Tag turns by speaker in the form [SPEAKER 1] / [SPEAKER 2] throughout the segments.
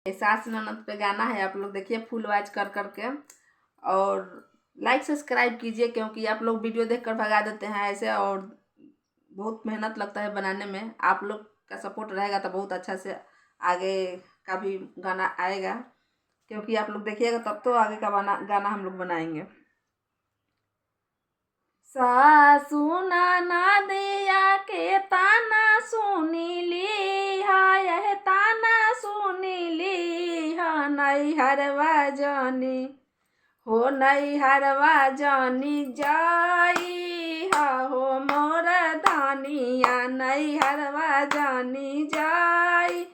[SPEAKER 1] सास ननद पे गाना है, आप लोग देखिए फुल वॉच कर करके, और लाइक सब्सक्राइब कीजिए, क्योंकि आप लोग वीडियो देखकर भगा देते हैं ऐसे, और बहुत मेहनत लगता है बनाने में। आप लोग का सपोर्ट रहेगा तो बहुत अच्छा से आगे का भी गाना आएगा, क्योंकि आप लोग देखिएगा तब तो आगे का गाना हम लोग बनाएंगे। सासू ननदिया के ताना सुनी ली है, यह ताना सुनी ली है, नैहरवा जानी हो नैहरवा जानी जाई हो मोर धानिया, नैहरवा जानी जाई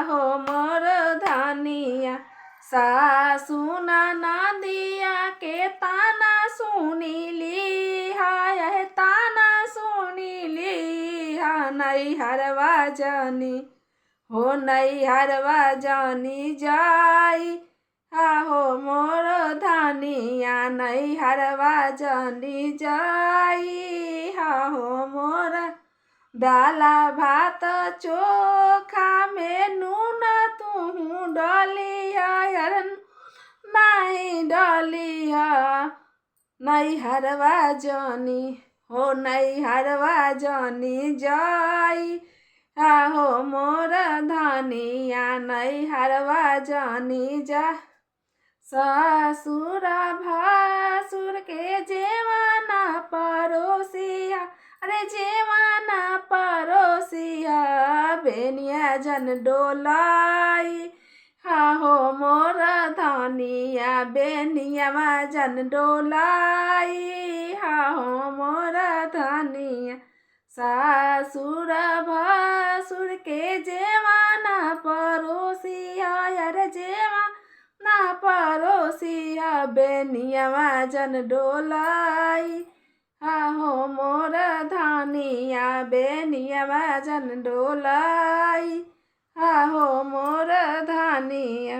[SPEAKER 1] हो मोर धानिया। सासू ननदिया के ताना सुनी ली है, यह ताना सुनी ली है, नैहरवा जानी हो नैहरवा जानी जाई हो मोर धानिया, नैहरवा जानी जाई हो मोर। दाला भात चोखा में नून तू डलिया, नहीं डलिया, नैहरवा जानी हो नैहरवा जानी जाई हो मोर धानिया, नैहरवा जानी जा। ससुर भासुर के जेवाना परोसिया, अरे जेवाना परोसिया, बेनिया जन डोलाई हो मोर धानिया, बेनिया जन डोलाई हो मोर धानिया। ससुर भासुर के जेवाना परोसिया, अरे जेवाना परोसिया, बेनिया जन डोलाई हो मोर धानिया, बेनिया जन डोलाई हो मोर धानिया।